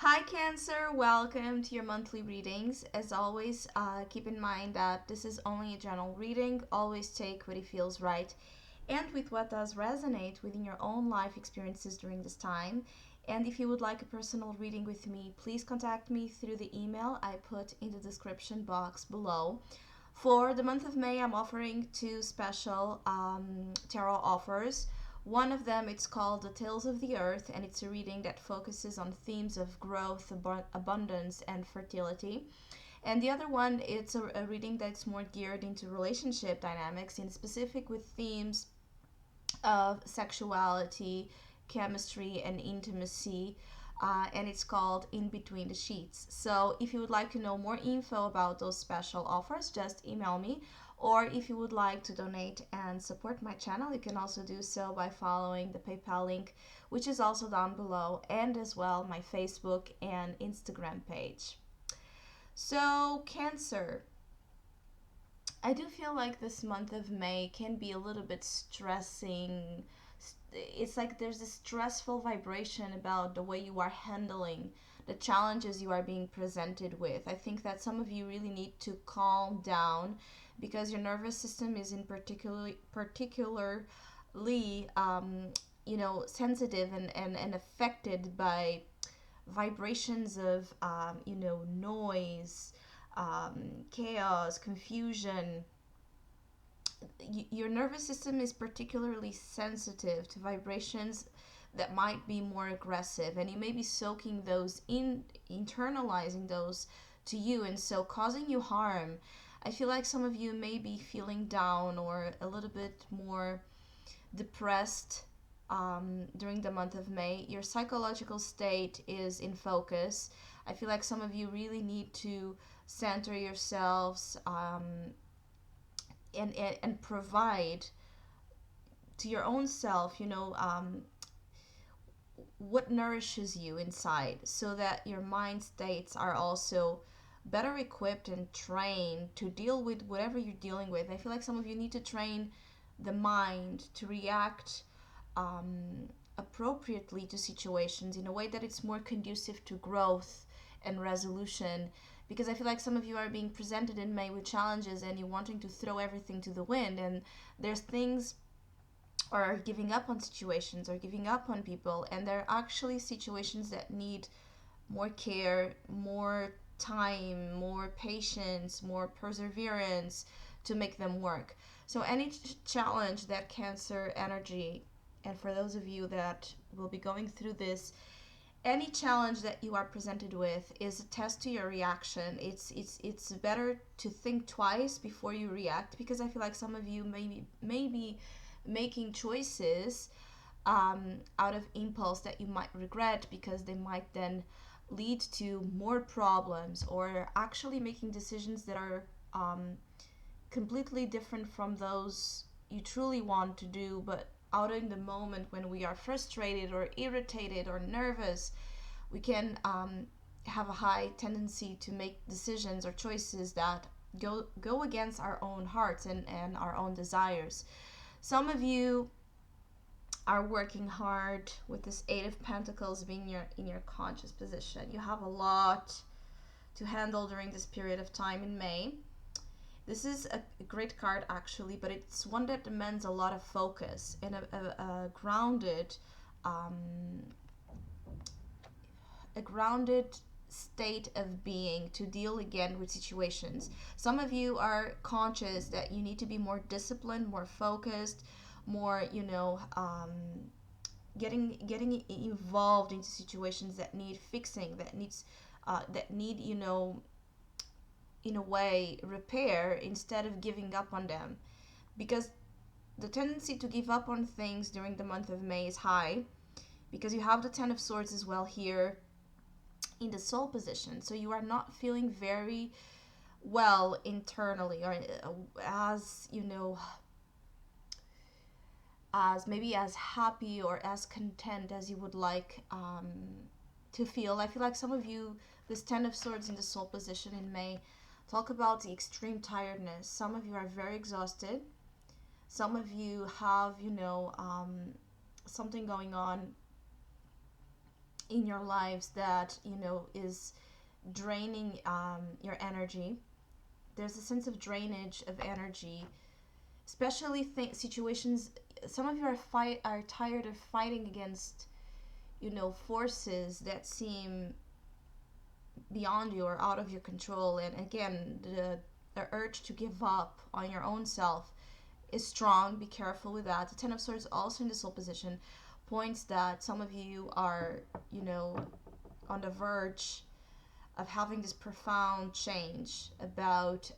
Hi, Cancer. Welcome to your monthly readings. As always, keep in mind that this is only a general reading. Always take what it feels right and with what does resonate within your own life experiences during this time. And if you would like a personal reading with me, please contact me through the email I put in the description box below. For the month of May, I'm offering two special tarot offers. One of them, it's called The Tales of the Earth, and it's a reading that focuses on themes of growth, abundance, and fertility. And the other one, it's a reading that's more geared into relationship dynamics, in specific with themes of sexuality, chemistry, and intimacy. And it's called In Between the Sheets. So, if you would like to know more info about those special offers, just email me. Or if you would like to donate and support my channel, you can also do so by following the PayPal link, which is also down below, and as well my Facebook and Instagram page. So, Cancer, I do feel like this month of May can be a little bit stressing. It's like there's this stressful vibration about the way you are handling the challenges you are being presented with. I think that some of you really need to calm down because your nervous system is in particularly sensitive and affected by vibrations of noise, chaos, confusion. Your nervous system is particularly sensitive to vibrations that might be more aggressive, and you may be soaking those in, internalizing those to you, and so causing you harm. I feel like some of you may be feeling down or a little bit more depressed during the month of May. Your psychological state is in focus. I feel like some of you really need to center yourselves, and provide to your own self, what nourishes you inside, so that your mind states are also better equipped and trained to deal with whatever you're dealing with. I feel like some of you need to train the mind to react appropriately to situations in a way that it's more conducive to growth and resolution, because I feel like some of you are being presented in May with challenges and you're wanting to throw everything to the wind, and there's things, or giving up on situations or giving up on people, and there are actually situations that need more care, more time, more patience, more perseverance to make them work. So any challenge that Cancer energy, and for those of you that will be going through this, any challenge that you are presented with is a test to your reaction. It's better to think twice before you react, because I feel like some of you may be making choices out of impulse that you might regret, because they might then lead to more problems, or actually making decisions that are completely different from those you truly want to do, but out in the moment when we are frustrated or irritated or nervous, we can have a high tendency to make decisions or choices that go against our own hearts and our own desires. Some of you are working hard with this Eight of Pentacles being in your conscious position. You have a lot to handle during this period of time in May. This is a great card actually, but it's one that demands a lot of focus and a grounded, a grounded state of being to deal again with situations. Some of you are conscious that you need to be more disciplined, more focused, more, getting involved into situations that need fixing, that need, in a way, repair, instead of giving up on them, because the tendency to give up on things during the month of May is high, because you have the Ten of Swords as well here in the soul position. So you are not feeling very well internally, or as as maybe as happy or as content as you would like to feel. I feel like some of you, this Ten of Swords in the soul position in May, talk about the extreme tiredness. Some of you are very exhausted. Some of you have, something going on in your lives that is draining your energy. There's a sense of drainage of energy, especially situations. Some of you are tired of fighting against forces that seem beyond you or out of your control. And again, the urge to give up on your own self is strong. Be careful with that. The Ten of Swords, also in this whole position, points that some of you are on the verge of having this profound change about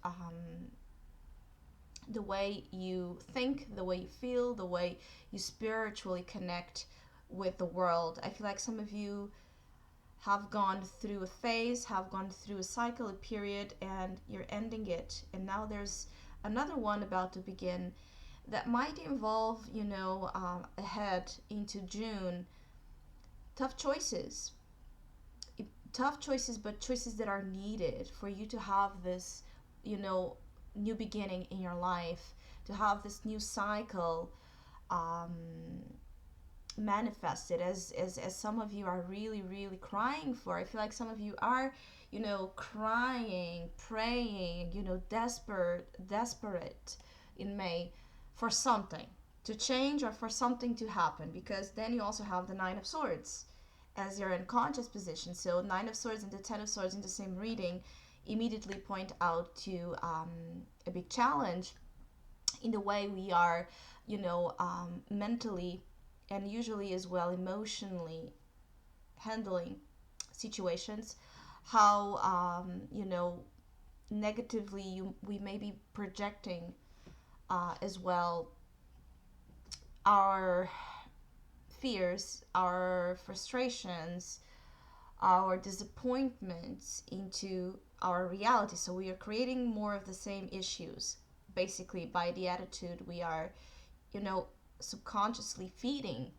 the way you think, the way you feel, the way you spiritually connect with the world. I feel like some of you have gone through a phase, have gone through a cycle, a period, and you're ending it. And now there's another one about to begin that might involve, ahead into June, tough choices. Tough choices, but choices that are needed for you to have this, new beginning in your life, to have this new cycle um, manifested as some of you are really, really crying for. I feel like some of you are, crying, praying, desperate in May for something to change or for something to happen, because then you also have the Nine of Swords as your unconscious position. So Nine of Swords and the Ten of Swords in the same reading immediately point out to a big challenge in the way we are, mentally and usually as well emotionally handling situations. How negatively we may be projecting as well our fears, our frustrations, our disappointments into our reality. So we are creating more of the same issues basically by the attitude we are, subconsciously feeding.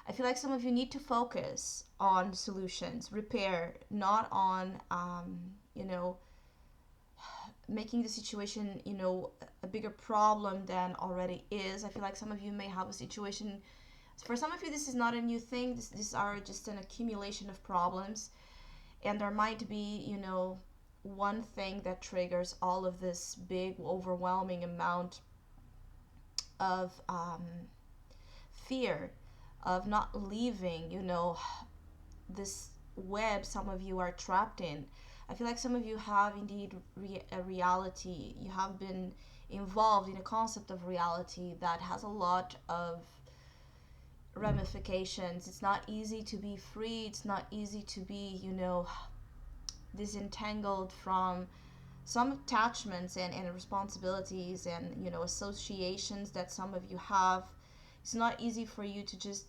I feel like some of you need to focus on solutions, repair, not on, making the situation, a bigger problem than already is. I feel like some of you may have a situation. For some of you, this is not a new thing. These are just an accumulation of problems. And there might be, one thing that triggers all of this big, overwhelming amount of fear of not leaving, this web some of you are trapped in. I feel like some of you have indeed a reality. You have been involved in a concept of reality that has a lot of ramifications. It's not easy to be free. It's not easy to be, disentangled from some attachments and responsibilities and, associations that some of you have. It's not easy for you to just,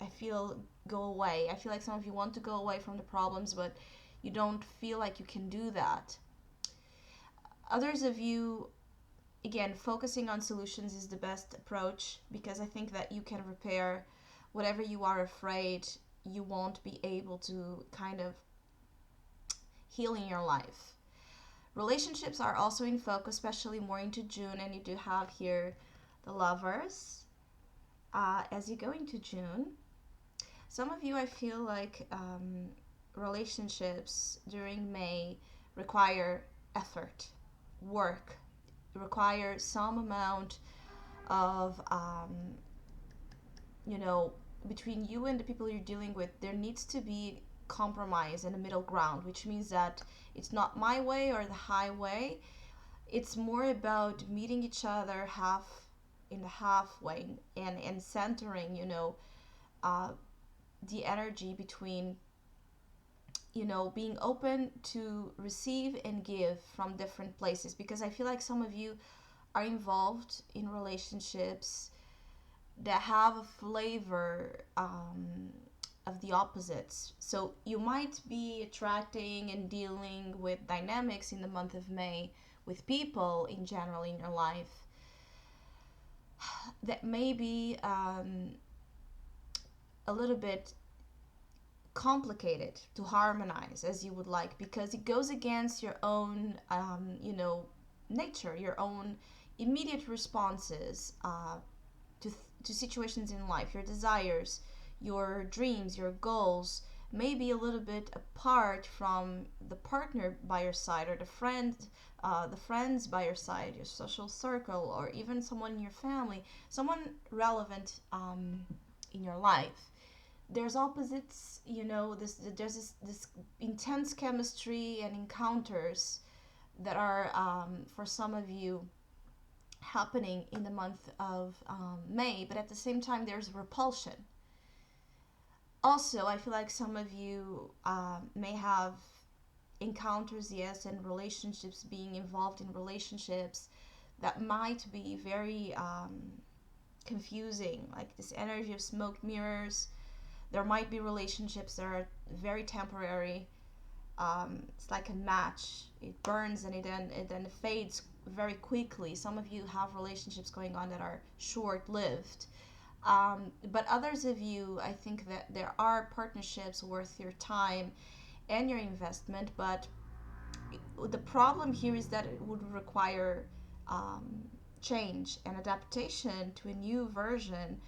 I feel, go away. I feel like some of you want to go away from the problems, but you don't feel like you can do that. Others of you, again, focusing on solutions is the best approach, because I think that you can repair whatever you are afraid you won't be able to kind of heal in your life. Relationships are also in focus, especially more into June, and you do have here the Lovers as you go into June. Some of you, I feel like relationships during May require effort, work, require some amount of, between you and the people you're dealing with, there needs to be compromise and a middle ground, which means that it's not my way or the highway. It's more about meeting each other in the halfway and centering, the energy between, being open to receive and give from different places, because I feel like some of you are involved in relationships that have a flavor of the opposites. So you might be attracting and dealing with dynamics in the month of May with people in general in your life that may be a little bit complicated to harmonize as you would like, because it goes against your own nature, your own immediate responses to situations in life, your desires, your dreams, your goals may be a little bit apart from the partner by your side, or the friends by your side, your social circle, or even someone in your family, someone relevant in your life. There's opposites, there's this intense chemistry and encounters that are, for some of you, happening in the month of May, but at the same time, there's repulsion. Also, I feel like some of you may have encounters, yes, and relationships, being involved in relationships that might be very confusing, like this energy of smoke mirrors. There might be relationships that are very temporary. It's like a match. It burns and it then fades very quickly. Some of you have relationships going on that are short-lived. But others of you, I think that there are partnerships worth your time and your investment. But the problem here is that it would require um, change and adaptation to a new version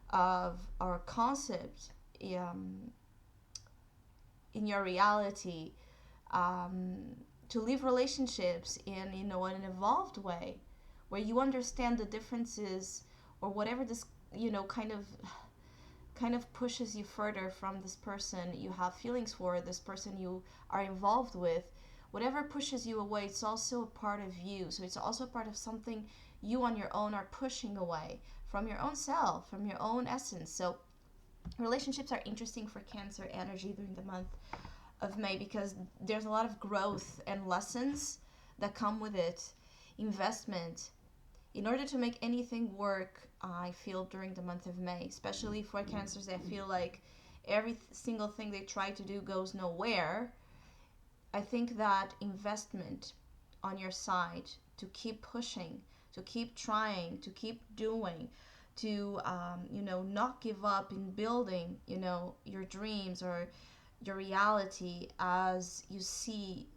of our concept um, in your reality, um, to live relationships in an evolved way, where you understand the differences, or whatever this kind of pushes you further from this person you have feelings for, this person you are involved with. Whatever pushes you away, it's also a part of you. So it's also part of something you on your own are pushing away from your own self, from your own essence. So relationships are interesting for Cancer energy during the month of May, because there's a lot of growth and lessons that come with it. Investment. In order to make anything work, I feel during the month of May, especially for Cancers that feel like every single thing they try to do goes nowhere, I think that investment on your side to keep pushing, to keep trying, to keep doing, to not give up in building, your dreams or your reality as you see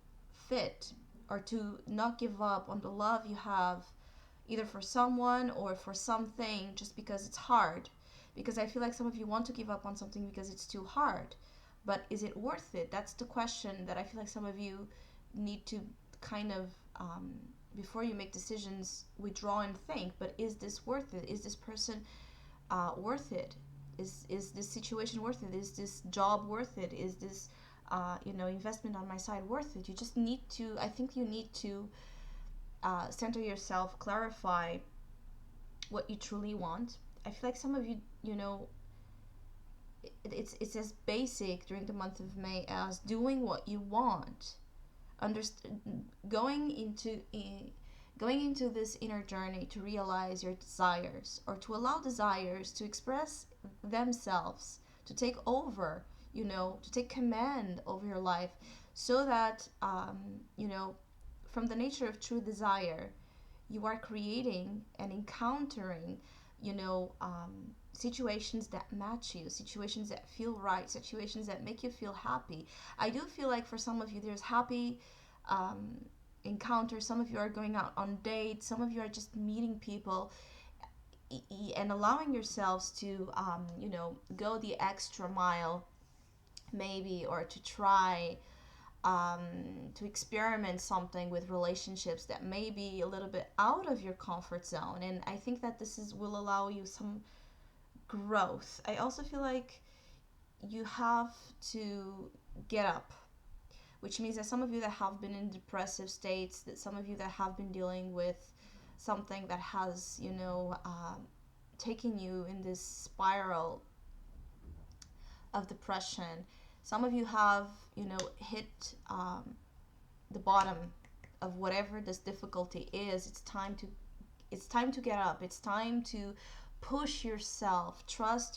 fit, or to not give up on the love you have, either for someone or for something, just because it's hard. Because I feel like some of you want to give up on something because it's too hard. But is it worth it? That's the question that I feel like some of you need to kind of, before you make decisions, withdraw and think. But is this worth it? Is this person worth it? Is this situation worth it? Is this job worth it? Is this investment on my side worth it? You just need to, I think you need to center yourself, clarify what you truly want. I feel like some of you, it's as basic during the month of May as doing what you want. Underst- going into going into this inner journey to realize your desires, or to allow desires to express themselves, to take over, to take command over your life, so that from the nature of true desire, you are creating and encountering, situations that match you, situations that feel right, situations that make you feel happy. I do feel like for some of you, there's happy um, encounters. Some of you are going out on dates. Some of you are just meeting people and allowing yourselves to, go the extra mile, maybe, or to try um, to experiment something with relationships that may be a little bit out of your comfort zone. And I think that this will allow you some growth. I also feel like you have to get up, which means that some of you that have been in depressive states, that some of you that have been dealing with something that has, taken you in this spiral of depression, some of you have, hit the bottom of whatever this difficulty is. It's time to get up. It's time to push yourself, trust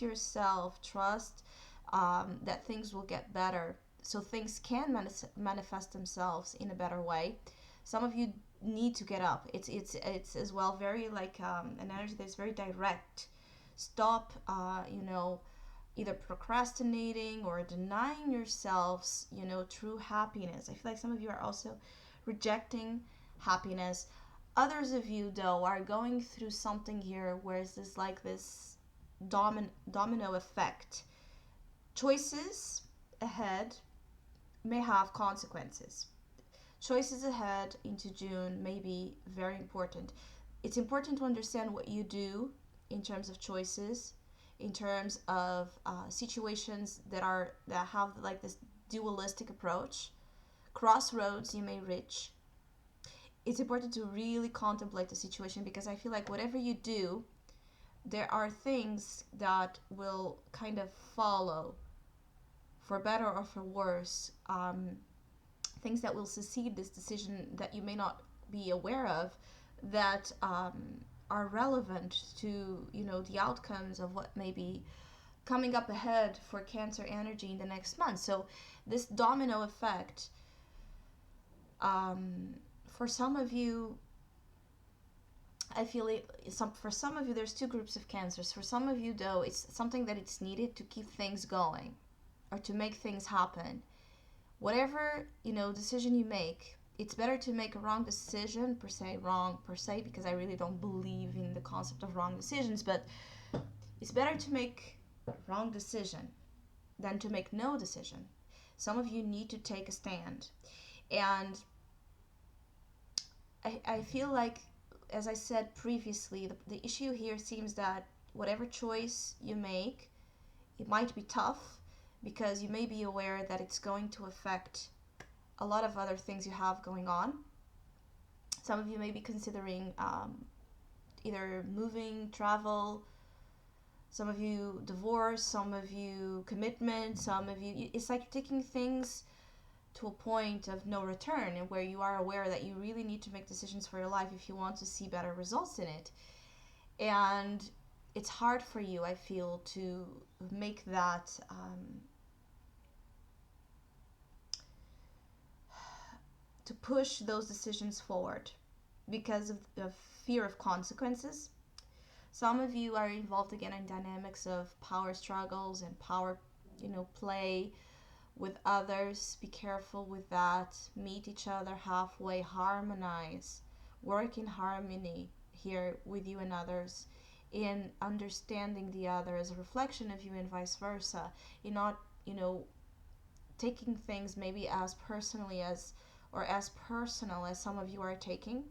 that things will get better, so things can manifest themselves in a better way. Some of you need to get up. It's as well very like an energy that's very direct. Stop, either procrastinating or denying yourselves, true happiness. I feel like some of you are also rejecting happiness. Others of you, though, are going through something here where it's this like this domino effect. Choices ahead may have consequences. Choices ahead into June may be very important. It's important to understand what you do in terms of choices, in terms of situations that have like this dualistic approach, crossroads you may reach. It's important to really contemplate the situation, because I feel like whatever you do, there are things that will kind of follow, for better or for worse, things that will succeed this decision that you may not be aware of, that are relevant to, you know, the outcomes of what may be coming up ahead for Cancer energy in the next month. So this domino effect, for some of you, I feel it. For some of you, there's two groups of cancers. For some of you, though, it's something that it's needed to keep things going, or to make things happen. Whatever, you know, decision you make, it's better to make a wrong decision wrong per se, because I really don't believe in the concept of wrong decisions. But it's better to make a wrong decision than to make no decision. Some of you need to take a stand, and I feel like, as I said previously, the issue here seems that whatever choice you make, it might be tough, because you may be aware that it's going to affect a lot of other things you have going on. Some of you may be considering either moving, travel, some of you divorce, some of you commitment, some of you, it's like you're taking things to a point of no return, and where you are aware that you really need to make decisions for your life if you want to see better results in it. And it's hard for you, I feel, to make that to push those decisions forward, because of fear of consequences. Some of you are involved again in dynamics of power struggles and power, you know, play with others. Be careful with that. Meet each other halfway, harmonize, work in harmony here with you and others, in understanding the other as a reflection of you, and vice versa. In not, you know, taking things maybe as personally as, or as personal as some of you are taking.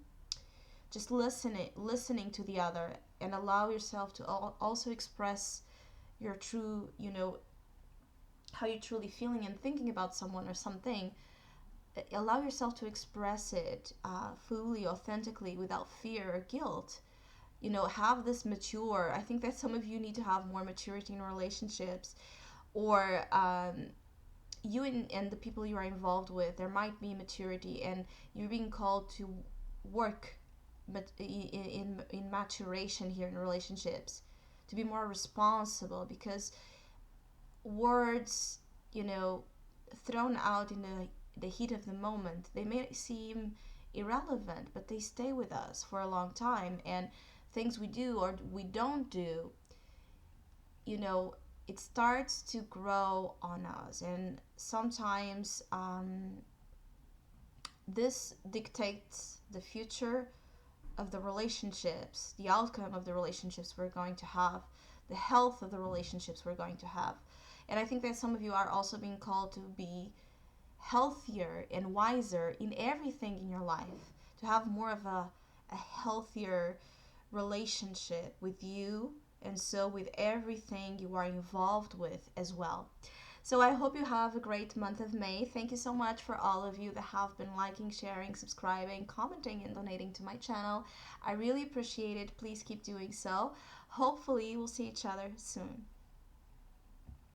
Just listening to the other, and allow yourself to also express your true, you know, how you're truly feeling and thinking about someone or something. Allow yourself to express it fully, authentically, without fear or guilt. You know, have this mature. I think that some of you need to have more maturity in relationships, or you and the people you are involved with, there might be maturity, and you're being called to work but in maturation here in relationships, to be more responsible, because words, you know, thrown out in the heat of the moment, they may seem irrelevant, but they stay with us for a long time. And things we do or we don't do, you know, it starts to grow on us. And sometimes this dictates the future of the relationships, the outcome of the relationships we're going to have, the health of the relationships we're going to have. And I think that some of you are also being called to be healthier and wiser in everything in your life, to have more of a healthier relationship with you, and so with everything you are involved with as well. So I hope you have a great month of May. Thank you so much for all of you that have been liking, sharing, subscribing, commenting, and donating to my channel. I really appreciate it. Please keep doing so. Hopefully we'll see each other soon.